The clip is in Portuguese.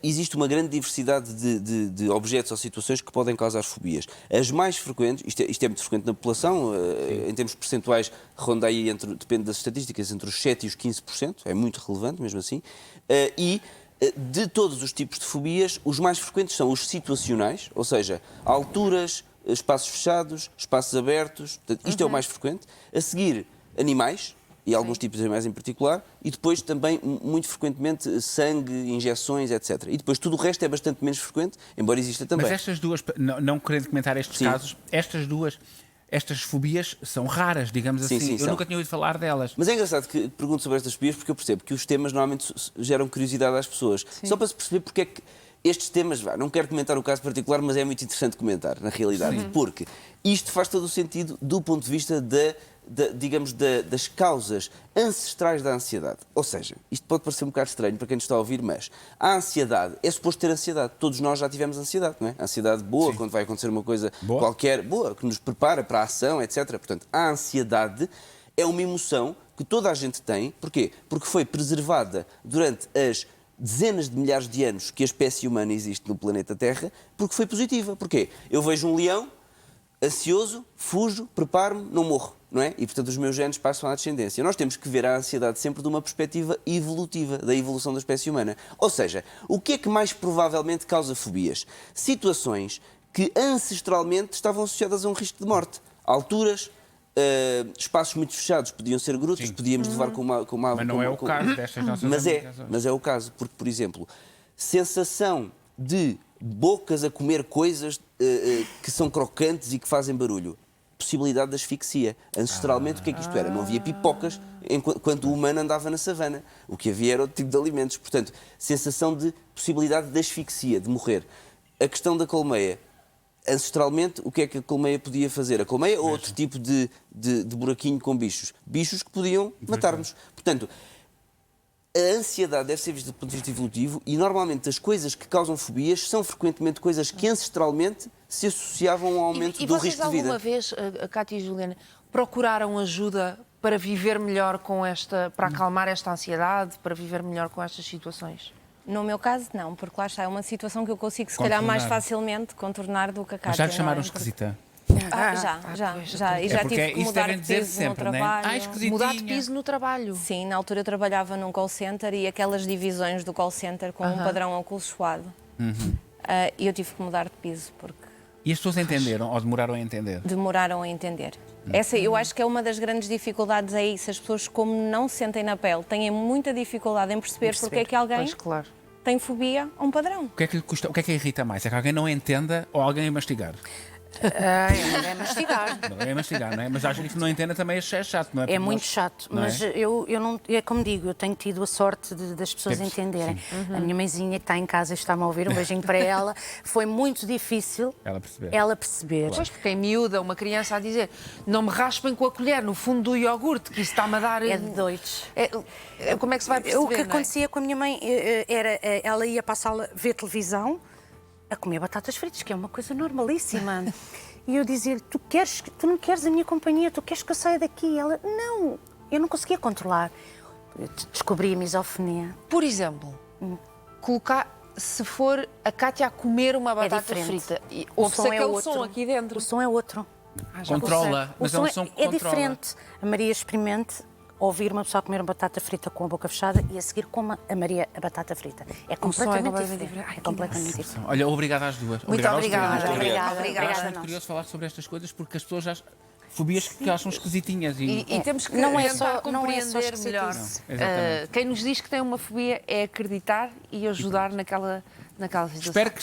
existe uma grande diversidade de objetos ou situações que podem causar fobias. As mais frequentes, isto é muito frequente na população, em termos percentuais, ronda aí, depende das estatísticas, entre os 7% e os 15%, é muito relevante mesmo assim, de todos os tipos de fobias, os mais frequentes são os situacionais, ou seja, alturas, espaços fechados, espaços abertos, portanto, isto é o mais frequente. A seguir, animais, e alguns tipos de animais em particular, e depois também, muito frequentemente, sangue, injeções, etc. E depois tudo o resto é bastante menos frequente, embora exista também. Mas estas duas, não querendo comentar estes casos, estas fobias são raras, digamos assim. Eu nunca tinha ouvido falar delas. Mas é engraçado que pergunto sobre estas fobias porque eu percebo que os temas normalmente geram curiosidade às pessoas. Sim. Só para se perceber porque é que estes temas, não quero comentar o caso particular, mas é muito interessante comentar, na realidade. Sim. Porque isto faz todo o sentido do ponto de vista das causas ancestrais da ansiedade. Ou seja, isto pode parecer um bocado estranho para quem nos está a ouvir, mas a ansiedade, é suposto ter ansiedade. Todos nós já tivemos ansiedade, não é? Ansiedade boa, sim, quando vai acontecer uma coisa qualquer, boa, que nos prepara para a ação, etc. Portanto, a ansiedade é uma emoção que toda a gente tem. Porquê? Porque foi preservada durante as dezenas de milhares de anos que a espécie humana existe no planeta Terra, porque foi positiva. Porquê? Eu vejo um leão ansioso, fujo, preparo-me, não morro, não é? E, portanto, os meus genes passam à descendência. Nós temos que ver a ansiedade sempre de uma perspectiva evolutiva, da evolução da espécie humana. Ou seja, o que é que mais provavelmente causa fobias? Situações que ancestralmente estavam associadas a um risco de morte. Alturas, espaços muito fechados, podiam ser grutas, podíamos levar com uma... Mas não é o caso destas nossas mas é o caso, porque, por exemplo, sensação de bocas a comer coisas que são crocantes e que fazem barulho. Possibilidade de asfixia. Ancestralmente, o que é que isto era? Não havia pipocas enquanto o humano andava na savana. O que havia era outro tipo de alimentos. Portanto, sensação de possibilidade de asfixia, de morrer. A questão da colmeia. Ancestralmente, o que é que a colmeia podia fazer? A colmeia ou outro tipo de buraquinho com bichos? Bichos que podiam matar-nos. Portanto, a ansiedade deve ser vista do ponto de vista evolutivo e, normalmente, as coisas que causam fobias são frequentemente coisas que ancestralmente se associavam ao aumento do risco de vida. E vocês alguma vez, a Cátia e a Juliana, procuraram ajuda para viver melhor com para acalmar esta ansiedade, para viver melhor com estas situações? No meu caso, não, porque lá está, é uma situação que eu consigo, se calhar, mais facilmente contornar do que a Cátia. Mas já lhe chamaram esquisita? Já. E já tive que mudar de piso sempre, no trabalho. Mudar de piso no trabalho? Sim, na altura eu trabalhava num call center e aquelas divisões do call center com um padrão acolchoado. E eu tive que mudar de piso porque... E as pessoas entenderam ou demoraram a entender? Demoraram a entender. Essa, eu acho que é uma das grandes dificuldades, é isso. As pessoas, como não sentem na pele, têm muita dificuldade em perceber porque é que alguém tem fobia a um padrão. O que é que lhe custa, o que é que irrita mais? É que alguém não entenda ou alguém a mastigar? É mastigar. É mastigar, não é? Mas acho que isso não entenda também é chato, não é? É muito chato, mas eu não... É como digo, eu tenho tido a sorte das pessoas entenderem. A minha mãezinha que está em casa e está-me a ouvir, um beijinho para ela, foi muito difícil ela perceber. Pois, porque em miúda, uma criança a dizer não me raspem com a colher no fundo do iogurte, que isso está-me a dar... É de doidos. Como é que se vai perceber, O que acontecia com a minha mãe era, ela ia para a sala ver televisão, a comer batatas fritas, que é uma coisa normalíssima. E eu dizia-lhe, tu não queres a minha companhia, tu queres que eu saia daqui? E ela, não, eu não conseguia controlar. Eu descobri a misofonia. Por exemplo, colocar, se for a Cátia a comer uma batata frita, ouve-se aquele som aqui dentro. O som é outro. Controla, mas é um som que é diferente. A Maria experimente ouvir uma pessoa comer uma batata frita com a boca fechada e a seguir coma a Maria a batata frita. É completamente diferente. É completamente diferente. Olha, obrigada às duas. Muito obrigada. Acho muito curioso falar sobre estas coisas porque as pessoas já... Fobias que acham esquisitinhas. E temos que tentar compreender melhor. Quem nos diz que tem uma fobia é acreditar e ajudar naquela situação. Espero que